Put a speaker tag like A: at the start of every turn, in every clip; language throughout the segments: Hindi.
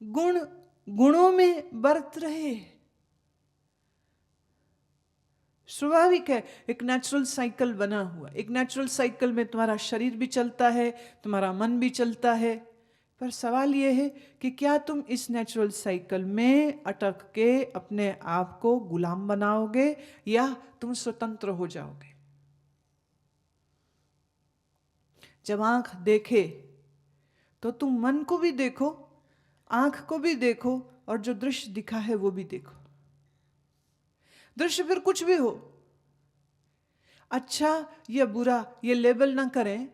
A: गुणों में बरत रहे। स्वाभाविक है, एक नेचुरल साइकिल बना हुआ। एक नेचुरल साइकिल में तुम्हारा शरीर भी चलता है, तुम्हारा मन भी चलता है। पर सवाल यह है कि क्या तुम इस नेचुरल साइकिल में अटक के अपने आप को गुलाम बनाओगे या तुम स्वतंत्र हो जाओगे। जब आंख देखे तो तुम मन को भी देखो, आंख को भी देखो, और जो दृश्य दिखा है वो भी देखो। दृश्य फिर कुछ भी हो, अच्छा या बुरा, ये लेबल ना करें,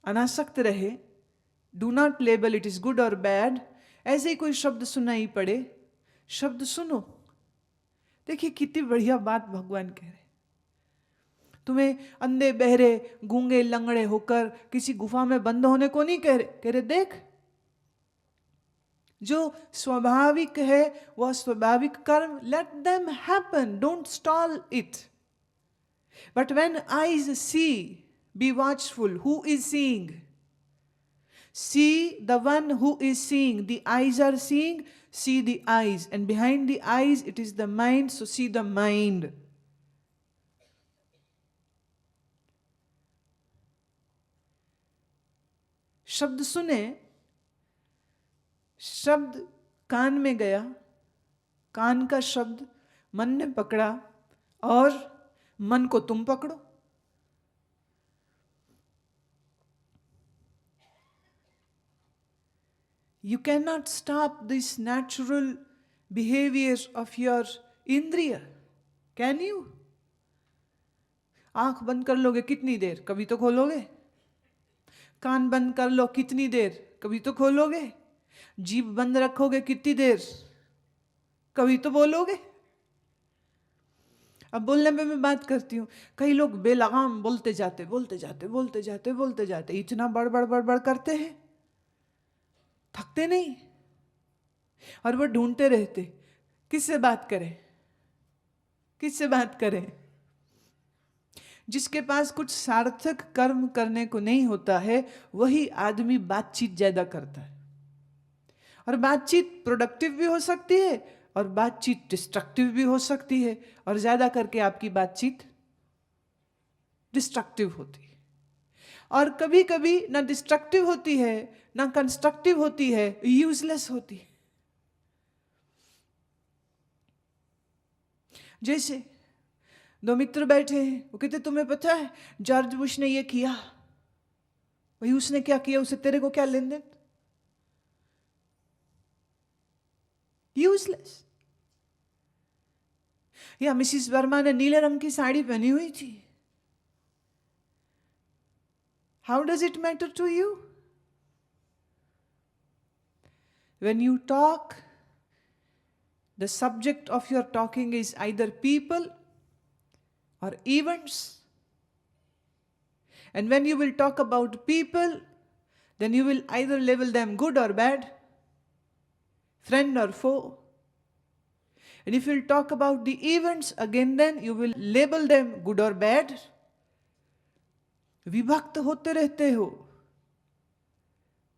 A: अनासक्त रहे। Do not label it is good और बैड। ऐसे ही कोई शब्द सुनाई पड़े, शब्द सुनो। देखिए कितनी बढ़िया बात भगवान कह रहे। तुम्हें अंधे बहरे गूंगे लंगड़े होकर किसी गुफा में बंद होने को नहीं कह रहे। देख, जो स्वाभाविक है वह स्वाभाविक कर्म, let them happen, don't stall it. But when eyes C, be watchful, who is seeing? See the one who is seeing. The eyes are seeing, see the eyes. And behind the eyes, it is the mind, so see the mind. शब्द सुने, शब्द कान में गया, कान का शब्द मन ने पकड़ा, और मन को तुम पकड़ो। You cannot stop this natural behavior of your इंद्रिय, can you? आंख बंद कर लोगे कितनी देर, कभी तो खोलोगे। कान बंद कर लो कितनी देर, कभी तो खोलोगे। जीभ बंद रखोगे कितनी देर, कभी तो बोलोगे। अब बोलने पे मैं बात करती हूँ, कई लोग बेलगाम बोलते जाते बोलते जाते बोलते जाते बोलते जाते, इतना बड़बड़ बड़बड़ करते हैं, थकते नहीं, और वो ढूंढते रहते किससे बात करें, किससे बात करें। जिसके पास कुछ सार्थक कर्म करने को नहीं होता है वही आदमी बातचीत ज्यादा करता है। और बातचीत प्रोडक्टिव भी हो सकती है और बातचीत डिस्ट्रक्टिव भी हो सकती है, और ज्यादा करके आपकी बातचीत डिस्ट्रक्टिव होती है। और कभी कभी ना डिस्ट्रक्टिव होती है ना कंस्ट्रक्टिव होती है, यूजलेस होती है। जैसे दो मित्र बैठे हैं, वो कहते तुम्हें पता है जॉर्ज बुश ने ये किया, वही उसने क्या किया, उसे तेरे को क्या लेन देन। यूजलेस। या मिसिस वर्मा ने नीले रंग की साड़ी पहनी हुई थी, how does it matter to you? When you talk, the subject of your talking is either people or events. And when you will talk about people, then you will either label them good or bad, friend or foe. And if you will talk about the events, again then you will label them good or bad. विभक्त होते रहते हो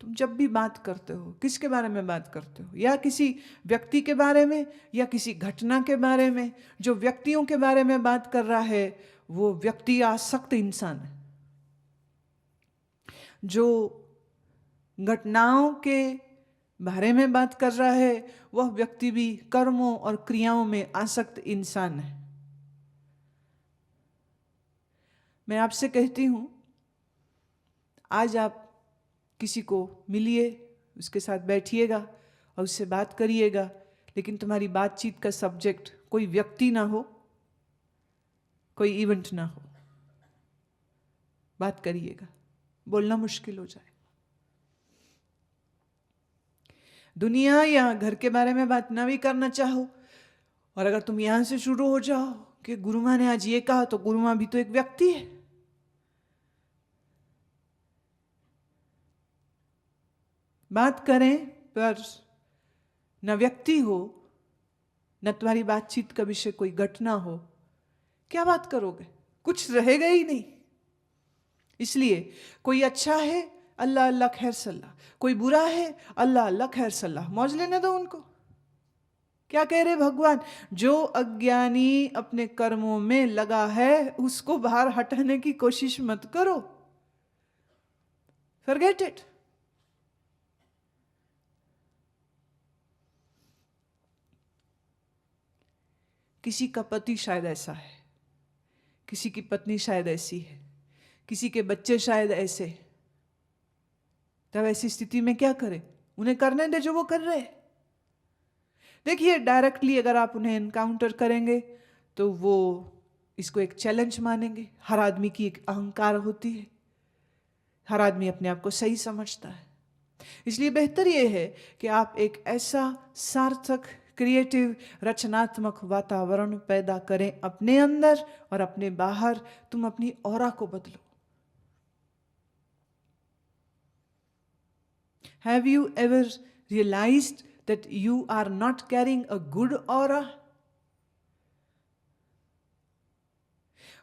A: तुम जब भी बात करते हो। किसके बारे में बात करते हो? या किसी व्यक्ति के बारे में या किसी घटना के बारे में। जो व्यक्तियों के बारे में बात कर रहा है वो व्यक्ति आसक्त इंसान है। जो घटनाओं के बारे में बात कर रहा है वह व्यक्ति भी कर्मों और क्रियाओं में आसक्त इंसान है। मैं आपसे कहती हूं, आज आप किसी को मिलिए, उसके साथ बैठिएगा और उससे बात करिएगा, लेकिन तुम्हारी बातचीत का सब्जेक्ट कोई व्यक्ति ना हो, कोई इवेंट ना हो। बात करिएगा, बोलना मुश्किल हो जाए। दुनिया या घर के बारे में बात ना भी करना चाहो, और अगर तुम यहां से शुरू हो जाओ कि गुरु माँ ने आज ये कहा, तो गुरु माँ भी तो एक व्यक्ति है। बात करें पर न व्यक्ति हो न तुम्हारी बातचीत का विषय कोई घटना हो, क्या बात करोगे? कुछ रहेगा ही नहीं। इसलिए कोई अच्छा है, अल्लाह अल्लाह खैर सल्लाह, कोई बुरा है, अल्लाह अल्लाह खैर सल्लाह, मौज लेने दो उनको। क्या कह रहे भगवान? जो अज्ञानी अपने कर्मों में लगा है उसको बाहर हटाने की कोशिश मत करो, फॉरगेट इट। किसी का पति शायद ऐसा है, किसी की पत्नी शायद ऐसी है, किसी के बच्चे शायद ऐसे। तब ऐसी स्थिति में क्या करें? उन्हें करने दे जो वो कर रहे हैं। देखिए, डायरेक्टली अगर आप उन्हें एनकाउंटर करेंगे तो वो इसको एक चैलेंज मानेंगे। हर आदमी की एक अहंकार होती है, हर आदमी अपने आप को सही समझता है। इसलिए बेहतर ये है कि आप एक ऐसा सार्थक, क्रिएटिव, रचनात्मक वातावरण पैदा करें अपने अंदर और अपने बाहर। तुम अपनी ऑरा को बदलो। Have you ever realized that you are not carrying a good aura?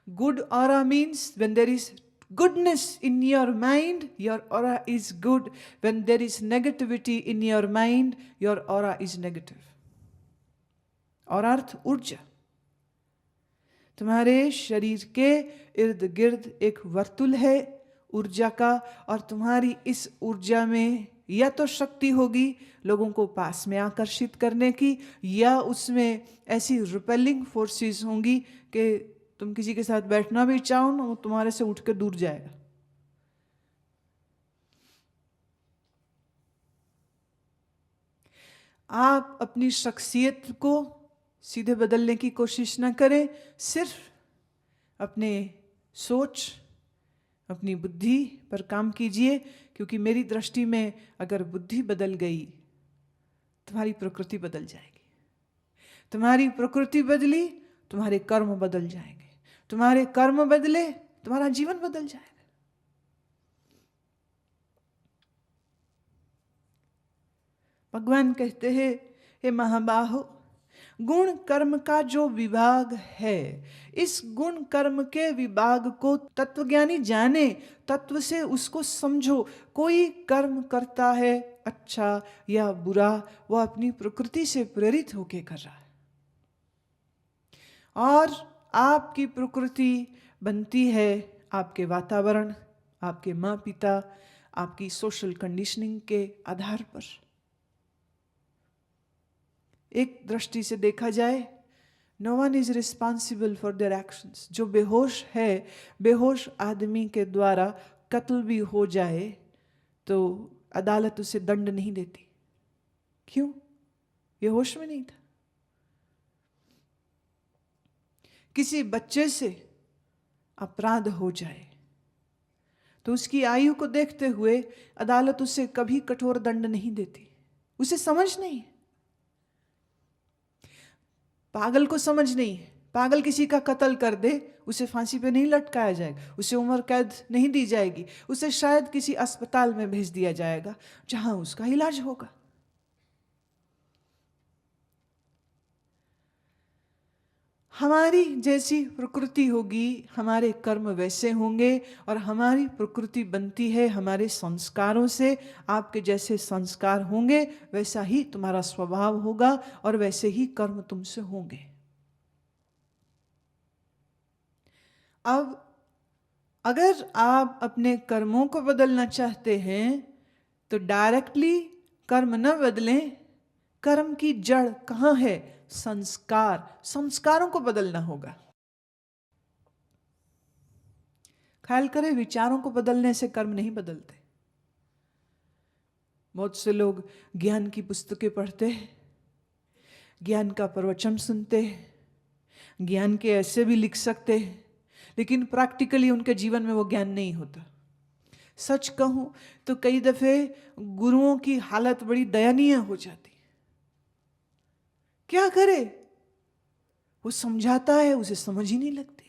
A: Good aura means when there is goodness in your mind, your aura is good. When there is negativity in your mind, your aura is negative. और अर्थ ऊर्जा। तुम्हारे शरीर के इर्द गिर्द एक वर्तुल है ऊर्जा का, और तुम्हारी इस ऊर्जा में या तो शक्ति होगी लोगों को पास में आकर्षित करने की, या उसमें ऐसी रिपेलिंग फोर्सेस होंगी कि तुम किसी के साथ बैठना भी चाहो ना, वो तुम्हारे से उठ के दूर जाएगा। आप अपनी शख्सियत को सीधे बदलने की कोशिश ना करें, सिर्फ अपने सोच, अपनी बुद्धि पर काम कीजिए। क्योंकि मेरी दृष्टि में अगर बुद्धि बदल गई, तुम्हारी प्रकृति बदल जाएगी। तुम्हारी प्रकृति बदली, तुम्हारे कर्म बदल जाएंगे। तुम्हारे कर्म बदले, तुम्हारा जीवन बदल जाएगा। भगवान कहते हैं, हे महाबाहो, गुण कर्म का जो विभाग है, इस गुण कर्म के विभाग को तत्वज्ञानी जाने, तत्व से उसको समझो। कोई कर्म करता है अच्छा या बुरा, वह अपनी प्रकृति से प्रेरित होकर कर रहा है। और आपकी प्रकृति बनती है आपके वातावरण, आपके माँ पिता, आपकी सोशल कंडीशनिंग के आधार पर। एक दृष्टि से देखा जाए, no one is responsible for their actions. जो बेहोश है, बेहोश आदमी के द्वारा कत्ल भी हो जाए तो अदालत उसे दंड नहीं देती। क्यों? ये होश में नहीं था। किसी बच्चे से अपराध हो जाए तो उसकी आयु को देखते हुए अदालत उसे कभी कठोर दंड नहीं देती। उसे समझ नहीं है। पागल को समझ नहीं है। पागल किसी का कत्ल कर दे, उसे फांसी पे नहीं लटकाया जाएगा, उसे उम्र कैद नहीं दी जाएगी, उसे शायद किसी अस्पताल में भेज दिया जाएगा जहां उसका इलाज होगा। हमारी जैसी प्रकृति होगी, हमारे कर्म वैसे होंगे, और हमारी प्रकृति बनती है हमारे संस्कारों से। आपके जैसे संस्कार होंगे वैसा ही तुम्हारा स्वभाव होगा और वैसे ही कर्म तुमसे होंगे। अब अगर आप अपने कर्मों को बदलना चाहते हैं तो डायरेक्टली कर्म न बदलें। कर्म की जड़ कहाँ है? संस्कार। संस्कारों को बदलना होगा। ख्याल करें, विचारों को बदलने से कर्म नहीं बदलते। बहुत से लोग ज्ञान की पुस्तकें पढ़ते हैं, ज्ञान का प्रवचन सुनते हैं, ज्ञान के ऐसे भी लिख सकते हैं, लेकिन प्रैक्टिकली उनके जीवन में वो ज्ञान नहीं होता। सच कहूं तो कई दफे गुरुओं की हालत बड़ी दयनीय हो जाती। क्या करे? वो समझाता है, उसे समझ ही नहीं लगती।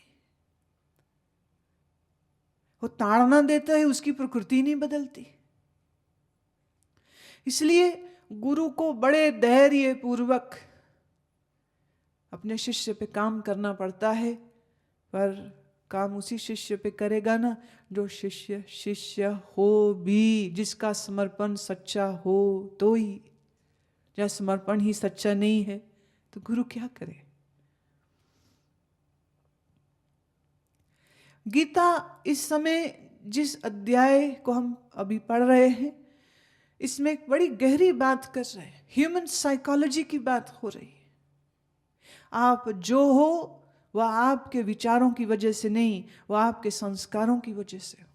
A: वो ताड़ना देता है, उसकी प्रकृति नहीं बदलती। इसलिए गुरु को बड़े धैर्य पूर्वक अपने शिष्य पे काम करना पड़ता है। पर काम उसी शिष्य पे करेगा ना जो शिष्य शिष्य हो भी, जिसका समर्पण सच्चा हो तो ही। जब समर्पण ही सच्चा नहीं है तो गुरु क्या करे। गीता इस समय जिस अध्याय को हम अभी पढ़ रहे हैं, इसमें एक बड़ी गहरी बात कर रहे हैं, ह्यूमन साइकोलॉजी की बात हो रही है। आप जो हो वह आपके विचारों की वजह से नहीं, वह आपके संस्कारों की वजह से हो।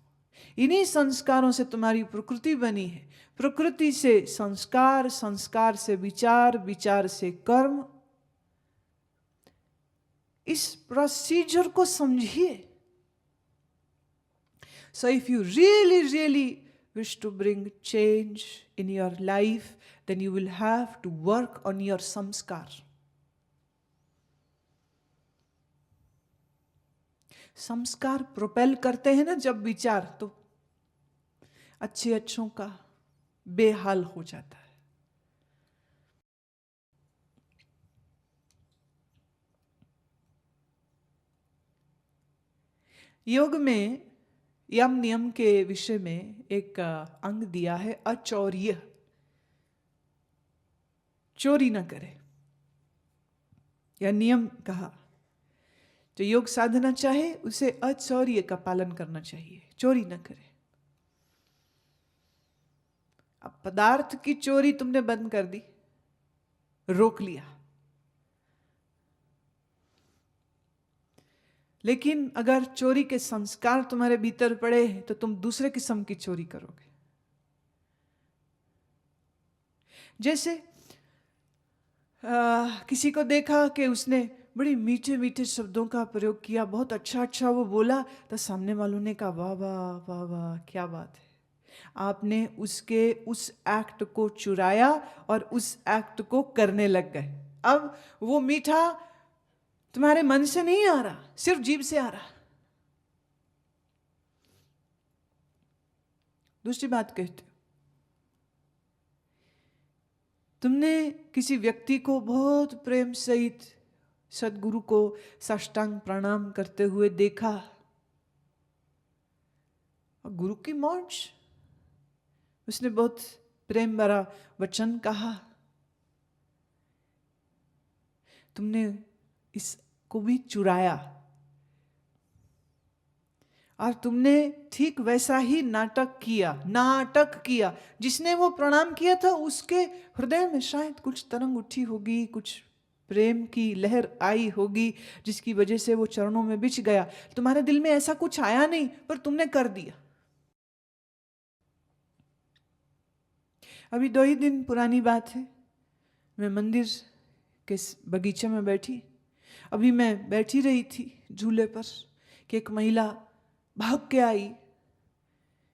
A: इन्हीं संस्कारों से तुम्हारी प्रकृति बनी है, प्रकृति से संस्कार, संस्कार से विचार, विचार से कर्म। इस प्रोसीजर को समझिए। So if you really wish to bring change in your life, then you will have to work on your samskar. संस्कार प्रोपेल करते हैं ना जब विचार, तो अच्छे अच्छों का बेहाल हो जाता है। योग में यम नियम के विषय में एक अंग दिया है, अचौर्य। चोरी न करे, यह नियम कहा। जो योग साधना चाहे उसे अचौर्य का पालन करना चाहिए, चोरी न करे। अब पदार्थ की चोरी तुमने बंद कर दी, रोक लिया, लेकिन अगर चोरी के संस्कार तुम्हारे भीतर पड़े तो तुम दूसरे किस्म की चोरी करोगे। जैसे किसी को देखा कि उसने बड़ी मीठे मीठे शब्दों का प्रयोग किया, बहुत अच्छा अच्छा वो बोला, तो सामने वालों ने कहा वाह वाह वाह वाह क्या बात है। आपने उसके उस एक्ट को चुराया और उस एक्ट को करने लग गए। अब वो मीठा तुम्हारे मन से नहीं आ रहा, सिर्फ जीभ से आ रहा। दूसरी बात कहते हो, तुमने किसी व्यक्ति को बहुत प्रेम सहित सदगुरु को साष्टांग प्रणाम करते हुए देखा, और गुरु की मौज, उसने बहुत प्रेम भरा वचन कहा, तुमने इसको भी चुराया और तुमने ठीक वैसा ही नाटक किया। जिसने वो प्रणाम किया था उसके हृदय में शायद कुछ तरंग उठी होगी, कुछ प्रेम की लहर आई होगी, जिसकी वजह से वो चरणों में बिछ गया। तुम्हारे दिल में ऐसा कुछ आया नहीं, पर तुमने कर दिया। अभी 2 ही दिन पुरानी बात है, मैं मंदिर के बगीचे में बैठी, अभी मैं बैठी रही थी झूले पर कि एक महिला भाग के आई।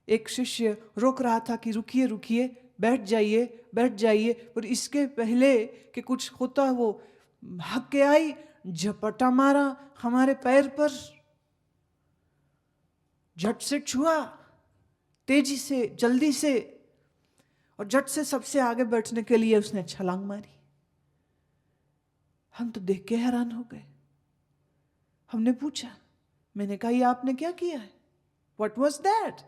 A: एक शिष्य रोक रहा था कि रुकिए रुकिए, बैठ जाइए, पर इसके पहले कि कुछ होता वो भाग के आई, झपटा मारा हमारे पैर पर, झट से छुआ, तेजी से, जल्दी से, और झट से सबसे आगे बैठने के लिए उसने छलांग मारी। हम तो देख के हैरान हो गए। हमने पूछा, मैंने कहा ये आपने क्या किया है, व्हाट वॉज दैट?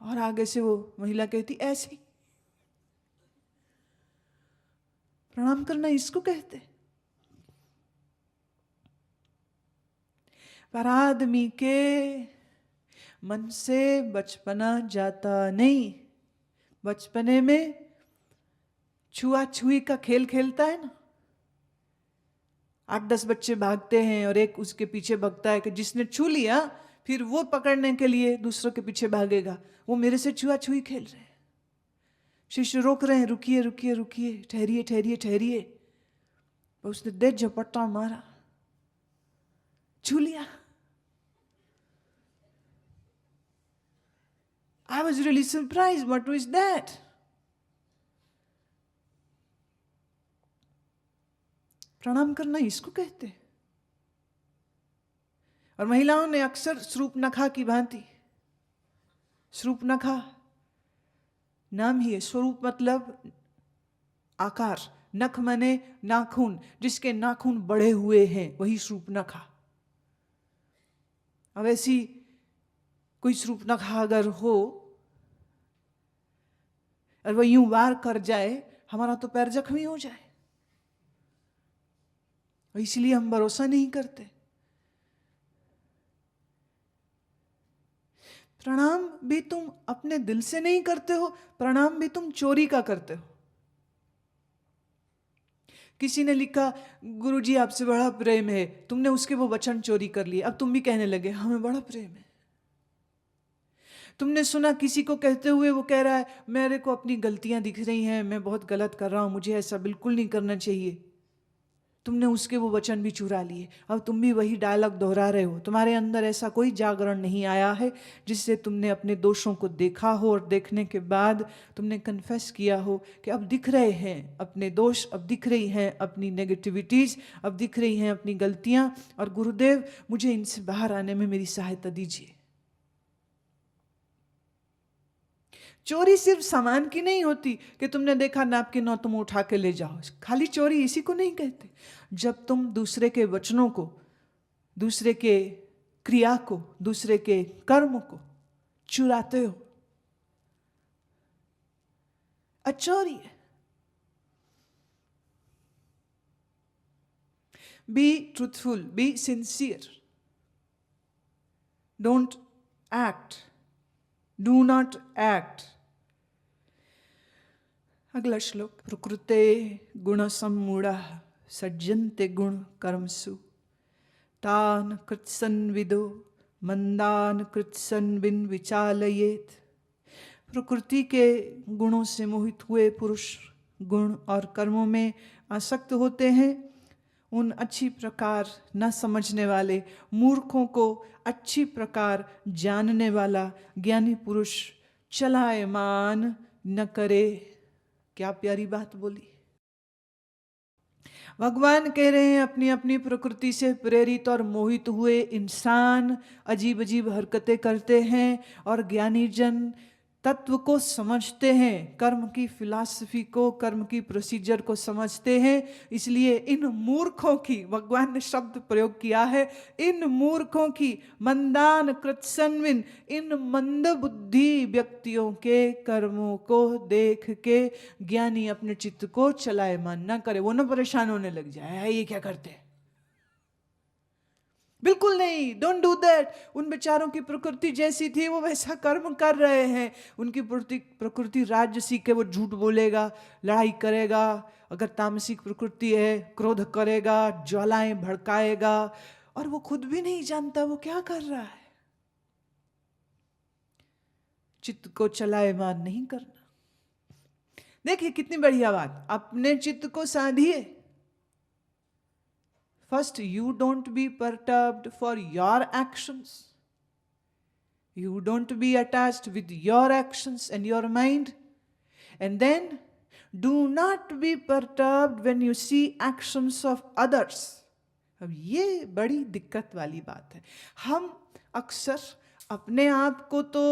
A: और आगे से वो महिला कहती, ऐसे ही प्रणाम करना इसको कहते। पर आदमी के मन से बचपना जाता नहीं। बचपने में छुआ छुई का खेल खेलता है ना, 8-10 बच्चे भागते हैं और एक उसके पीछे भागता है कि जिसने छू लिया फिर वो पकड़ने के लिए दूसरों के पीछे भागेगा। वो मेरे से छुआ छुई खेल रहे हैं। शिष्य रोक रहे हैं, रुकिए रुकिए रुकिए, ठहरिए ठहरिए ठहरिए। उसने दे झपट्टा मारा, छू लिया। I was really surprised. What was that? प्रणाम करना इसको कहते। और महिलाओं ने अक्सर स्वरूपनखा की भांति, स्वरूपनखा नाम ही है, स्वरूप मतलब आकार, नख माने नाखून, जिसके नाखून बड़े हुए हैं वही स्वरूपनखा। अब ऐसी कोई शूर्पणखा अगर हो और वह यूं वार कर जाए, हमारा तो पैर जख्मी हो जाए, और इसलिए हम भरोसा नहीं करते। प्रणाम भी तुम अपने दिल से नहीं करते हो, प्रणाम भी तुम चोरी का करते हो। किसी ने लिखा, गुरुजी आपसे बड़ा प्रेम है, तुमने उसके वो वचन चोरी कर लिए, अब तुम भी कहने लगे हमें बड़ा प्रेम है। तुमने सुना किसी को कहते हुए, वो कह रहा है मेरे को अपनी गलतियां दिख रही हैं, मैं बहुत गलत कर रहा हूं, मुझे ऐसा बिल्कुल नहीं करना चाहिए। तुमने उसके वो वचन भी चुरा लिए, अब तुम भी वही डायलॉग दोहरा रहे हो। तुम्हारे अंदर ऐसा कोई जागरण नहीं आया है जिससे तुमने अपने दोषों को देखा हो और देखने के बाद तुमने कन्फेस किया हो कि अब दिख रहे हैं अपने दोष, अब दिख रही हैं अपनी नेगेटिविटीज़, अब दिख रही हैं अपनी गलतियां, और गुरुदेव मुझे इनसे बाहर आने में मेरी सहायता दीजिए। चोरी सिर्फ सामान की नहीं होती कि तुमने देखा नैपकिन और तुम उठा के ले जाओ, खाली चोरी इसी को नहीं कहते। जब तुम दूसरे के वचनों को, दूसरे के क्रिया को, दूसरे के कर्म को चुराते हो, चोरी है। Be truthful, be sincere, don't act, do not act. अगला श्लोक, प्रकृते गुण सम्मूढ़ सज्जन्ते गुण कर्मसु तान कृत्सन्विदो मंदान कृत्सन्विन विचालयेत। प्रकृति के गुणों से मोहित हुए पुरुष गुण और कर्मों में आसक्त होते हैं। उन अच्छी प्रकार न समझने वाले मूर्खों को अच्छी प्रकार जानने वाला ज्ञानी पुरुष चलायमान न करे। क्या प्यारी बात बोली। भगवान कह रहे हैं अपनी अपनी प्रकृति से प्रेरित और मोहित हुए इंसान अजीब अजीब हरकतें करते हैं, और ज्ञानी जन तत्व को समझते हैं, कर्म की फिलॉसफी को, कर्म की प्रोसीजर को समझते हैं। इसलिए इन मूर्खों की, भगवान ने शब्द प्रयोग किया है, इन मूर्खों की, मंदान कृत्सन्विन, इन मंद बुद्धि व्यक्तियों के कर्मों को देख के ज्ञानी अपने चित्त को चलायमान न करे, वो न परेशान होने लग जाए ये क्या करते हैं। बिल्कुल नहीं, डोंट डू दैट। उन बेचारों की प्रकृति जैसी थी वो वैसा कर्म कर रहे हैं। उनकी प्रकृति राजसिक है, वो झूठ बोलेगा, लड़ाई करेगा। अगर तामसिक प्रकृति है, क्रोध करेगा, ज्वालाएं भड़काएगा, और वो खुद भी नहीं जानता वो क्या कर रहा है। चित्त को चलायमान नहीं करना। देखिए कितनी बढ़िया बात, अपने चित्त को साधिए। First, you don't be perturbed for your actions. You don't be attached with your actions and your mind. And then, do not be perturbed when you see actions of others. अब ये बड़ी दिक्कत वाली बात है। हम अक्सर अपने आप को तो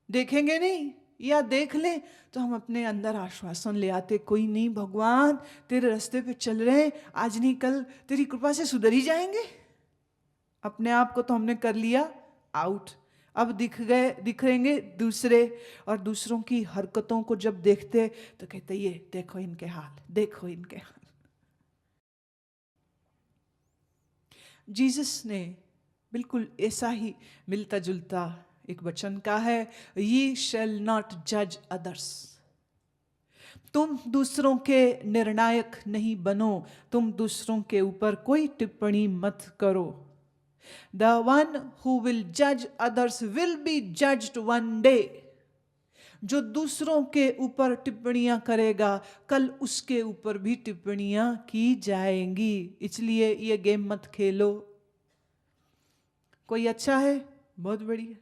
A: देखेंगे नहीं, या देख लें तो हम अपने अंदर आश्वासन ले आते, कोई नहीं भगवान तेरे रास्ते पे चल रहे हैं, आज नहीं कल तेरी कृपा से सुधर ही जाएंगे। अपने आप को तो हमने कर लिया आउट, अब दिखेंगे दूसरे, और दूसरों की हरकतों को जब देखते तो कहते ये देखो इनके हाल, देखो इनके हाल। जीसस ने बिल्कुल ऐसा ही मिलता जुलता एक वचन का है, ये शैल नॉट जज अदर्स। तुम दूसरों के निर्णायक नहीं बनो, तुम दूसरों के ऊपर कोई टिप्पणी मत करो। द वन हु विल जज others will be judged one day. जो दूसरों के ऊपर टिप्पणियां करेगा, कल उसके ऊपर भी टिप्पणियां की जाएंगी। इसलिए ये गेम मत खेलो। कोई अच्छा है, बहुत बढ़िया,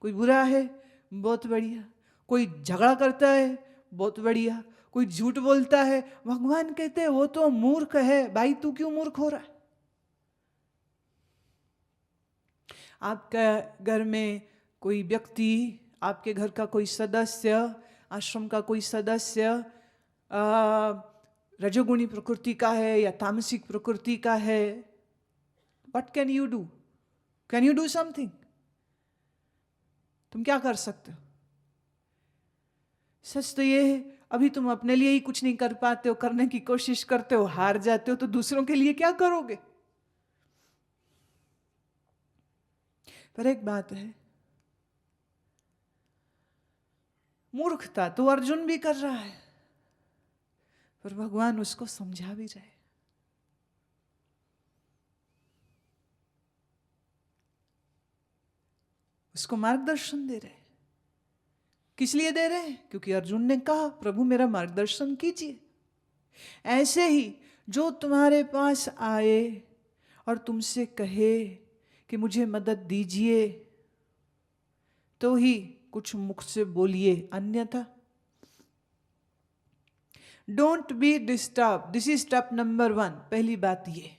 A: कोई बुरा है, बहुत बढ़िया, कोई झगड़ा करता है, बहुत बढ़िया, कोई झूठ बोलता है, भगवान कहते हैं वो तो मूर्ख है। भाई तू क्यों मूर्ख हो रहा है? आपका घर में कोई व्यक्ति, आपके घर का कोई सदस्य, आश्रम का कोई सदस्य रजोगुणी प्रकृति का है या तामसिक प्रकृति का है, what can you do? Can you do something? तुम क्या कर सकते हो? सच तो ये है, अभी तुम अपने लिए ही कुछ नहीं कर पाते हो, करने की कोशिश करते हो, हार जाते हो, तो दूसरों के लिए क्या करोगे? पर एक बात है, मूर्खता तो अर्जुन भी कर रहा है, पर भगवान उसको समझा भी रहे। उसको मार्गदर्शन दे रहे। किस लिए दे रहे हैं? क्योंकि अर्जुन ने कहा प्रभु मेरा मार्गदर्शन कीजिए। ऐसे ही जो तुम्हारे पास आए और तुमसे कहे कि मुझे मदद दीजिए, तो ही कुछ मुख से बोलिए, अन्यथा don't be disturb. This is step number 1। पहली बात ये,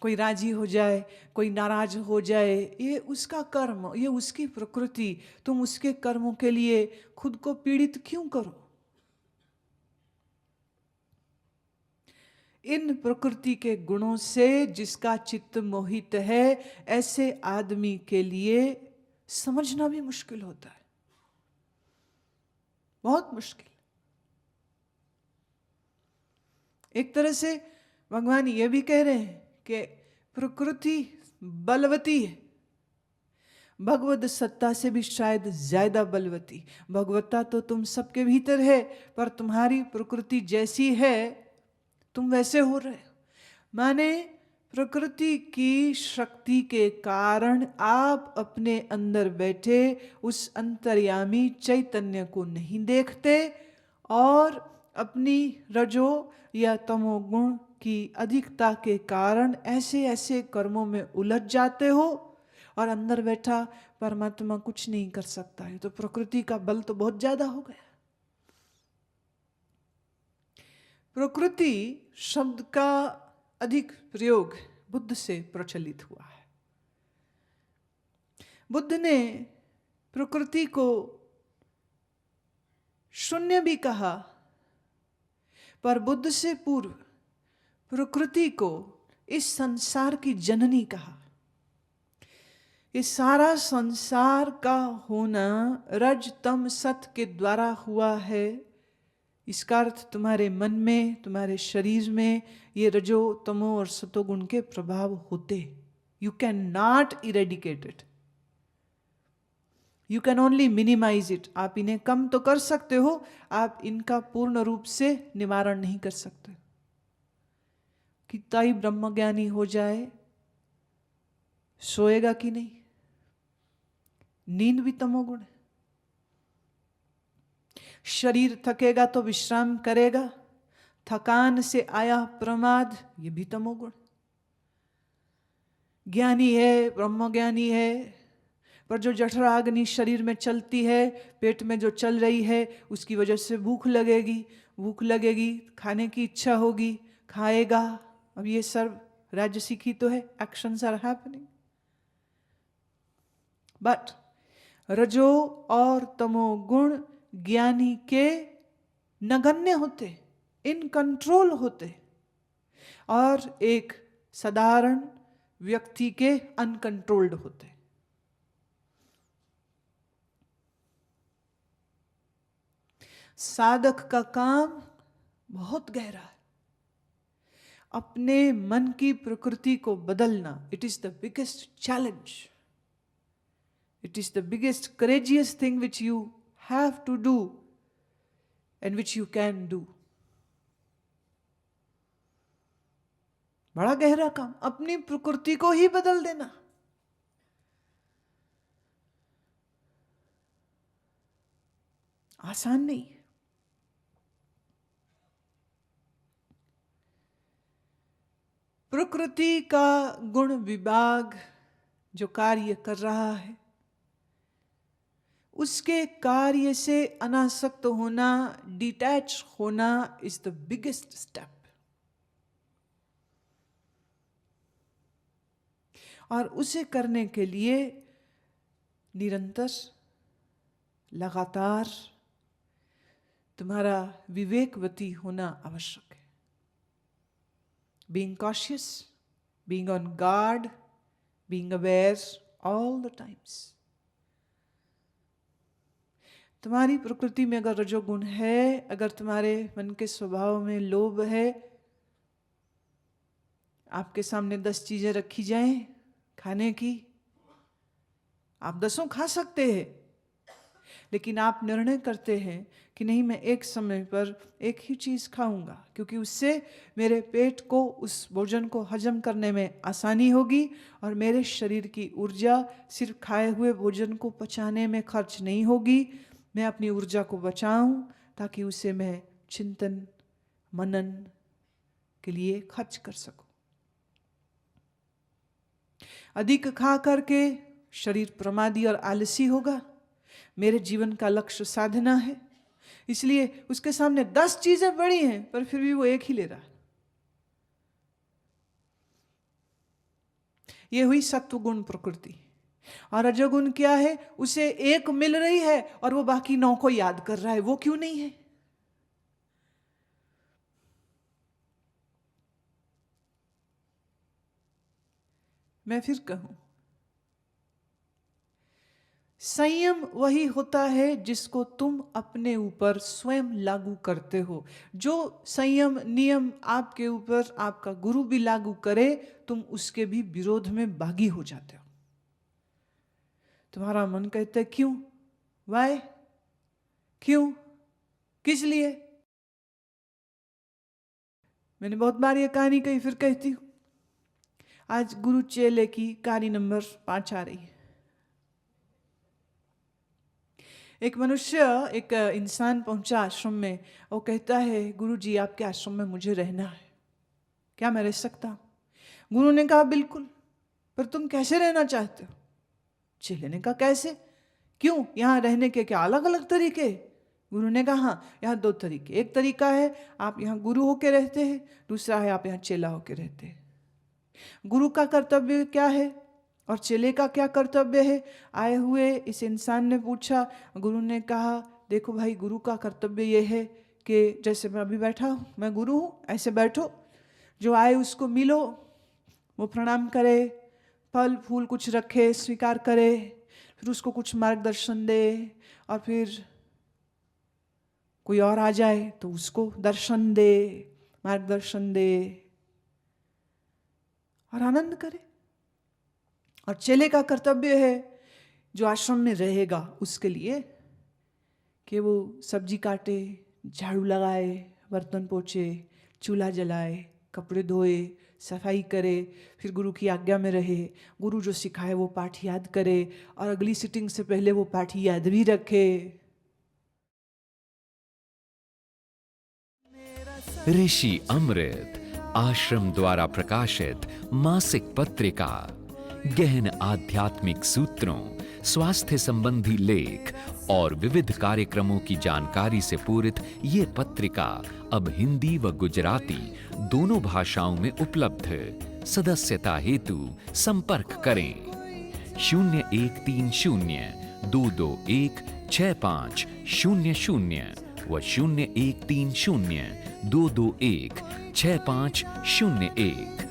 A: कोई राजी हो जाए, कोई नाराज हो जाए, ये उसका कर्म, ये उसकी प्रकृति। तुम उसके कर्मों के लिए खुद को पीड़ित क्यों करो? इन प्रकृति के गुणों से जिसका चित्त मोहित है, ऐसे आदमी के लिए समझना भी मुश्किल होता है, बहुत मुश्किल। एक तरह से भगवान ये भी कह रहे हैं कि प्रकृति बलवती है, भगवत सत्ता से भी शायद ज्यादा बलवती। भगवत्ता तो तुम सबके भीतर है, पर तुम्हारी प्रकृति जैसी है तुम वैसे हो रहे हो। माने प्रकृति की शक्ति के कारण आप अपने अंदर बैठे उस अंतर्यामी चैतन्य को नहीं देखते और अपनी रजो या तमोगुण की अधिकता के कारण ऐसे ऐसे कर्मों में उलझ जाते हो और अंदर बैठा परमात्मा कुछ नहीं कर सकता है। तो प्रकृति का बल तो बहुत ज्यादा हो गया। प्रकृति शब्द का अधिक प्रयोग बुद्ध से प्रचलित हुआ है। बुद्ध ने प्रकृति को शून्य भी कहा, पर बुद्ध से पूर्व प्रकृति को इस संसार की जननी कहा। इस सारा संसार का होना रज तम सत के द्वारा हुआ है। इसका अर्थ तुम्हारे मन में, तुम्हारे शरीर में ये रजो तमो और सतोगुण के प्रभाव होते। You can not eradicate it, you can only minimize it. आप इन्हें कम तो कर सकते हो, आप इनका पूर्ण रूप से निवारण नहीं कर सकते। कितना ही ब्रह्मज्ञानी हो जाए, सोएगा कि नहीं? नींद भी तमोगुण है। शरीर थकेगा तो विश्राम करेगा, थकान से आया प्रमाद, ये भी तमोगुण। ज्ञानी है, ब्रह्मज्ञानी है, पर जो जठराग्नि शरीर में चलती है, पेट में जो चल रही है, उसकी वजह से भूख लगेगी, भूख लगेगी, खाने की इच्छा होगी, खाएगा। अब ये सब राजसिक ही तो है, एक्शंस आर हैपनिंग। बट रजो और तमोगुण ज्ञानी के नगण्य होते, इन कंट्रोल होते, और एक साधारण व्यक्ति के अनकंट्रोल्ड होते। साधक का काम बहुत गहरा है। अपने मन की प्रकृति को बदलना, it is the biggest challenge. It is the biggest courageous thing which you have to do and which you can do. बड़ा गहरा काम, अपनी प्रकृति को ही बदल देना। आसान नहीं। प्रकृति का गुण विभाग जो कार्य कर रहा है, उसके कार्य से अनासक्त होना, डिटैच होना इज द बिगेस्ट स्टेप। और उसे करने के लिए निरंतर, लगातार तुम्हारा विवेकवती होना आवश्यक है। Being cautious, being on guard, being aware all the times. तुम्हारी प्रकृति में अगर रजोगुण है, अगर तुम्हारे मन के स्वभाव में लोभ है, आपके सामने 10 चीजें रखी जाएं खाने की, आप 10 खा सकते हैं, लेकिन आप निर्णय करते हैं कि नहीं, मैं एक समय पर एक ही चीज खाऊंगा, क्योंकि उससे मेरे पेट को उस भोजन को हजम करने में आसानी होगी और मेरे शरीर की ऊर्जा सिर्फ खाए हुए भोजन को पचाने में खर्च नहीं होगी। मैं अपनी ऊर्जा को बचाऊं ताकि उसे मैं चिंतन मनन के लिए खर्च कर सकूं। अधिक खा करके शरीर प्रमादी और आलसी होगा। मेरे जीवन का लक्ष्य साधना है, इसलिए उसके सामने 10 चीजें बड़ी हैं पर फिर भी वो एक ही ले रहा है। ये हुई सत्वगुण प्रकृति। और रजोगुण क्या है? उसे एक मिल रही है और वो बाकी 9 को याद कर रहा है। वो क्यों नहीं है? मैं फिर कहूं, संयम वही होता है जिसको तुम अपने ऊपर स्वयं लागू करते हो। जो संयम नियम आपके ऊपर आपका गुरु भी लागू करे, तुम उसके भी विरोध में बागी हो जाते हो। तुम्हारा मन कहता है क्यों, वाय, क्यों, किस लिए? मैंने बहुत बार ये कहानी कही, फिर कहती हूं। आज गुरु चेले की कहानी नंबर 5 आ रही है। एक मनुष्य, एक इंसान पहुंचा आश्रम में। वो कहता है, गुरु जी आपके आश्रम में मुझे रहना है, क्या मैं रह सकता हूं? गुरु ने कहा बिल्कुल, पर तुम कैसे रहना चाहते हो? चेले ने कहा कैसे, क्यों, यहां रहने के क्या अलग अलग तरीके? गुरु ने कहा हाँ, यहाँ 2 तरीके। एक तरीका है आप यहाँ गुरु होके रहते हैं, दूसरा है आप यहाँ चेला होके रहते हैं। गुरु का कर्तव्य क्या है और चेले का क्या कर्तव्य है? आए हुए इस इंसान ने पूछा। गुरु ने कहा देखो भाई, गुरु का कर्तव्य ये है कि जैसे मैं अभी बैठा हूँ, मैं गुरु हूँ, ऐसे बैठो, जो आए उसको मिलो, वो प्रणाम करे, फल फूल कुछ रखे, स्वीकार करे, फिर उसको कुछ मार्गदर्शन दे, और फिर कोई और आ जाए तो उसको दर्शन दे, मार्गदर्शन दे और आनंद करे। और चेले का कर्तव्य है, जो आश्रम में रहेगा उसके लिए, कि वो सब्जी काटे, झाड़ू लगाए, बर्तन पोछे, चूल्हा जलाए, कपड़े धोए, सफाई करे, फिर गुरु की आज्ञा में रहे, गुरु जो सिखाए वो पाठ याद करे, और अगली सिटिंग से पहले वो पाठ याद भी रखे।
B: ऋषि अमृत आश्रम द्वारा प्रकाशित मासिक पत्रिका, गहन आध्यात्मिक सूत्रों, स्वास्थ्य संबंधी लेख और विविध कार्यक्रमों की जानकारी से पूरित ये पत्रिका अब हिंदी व गुजराती दोनों भाषाओं में उपलब्ध है। सदस्यता हेतु संपर्क करें 0130-221-6500 व 0130-221-6501।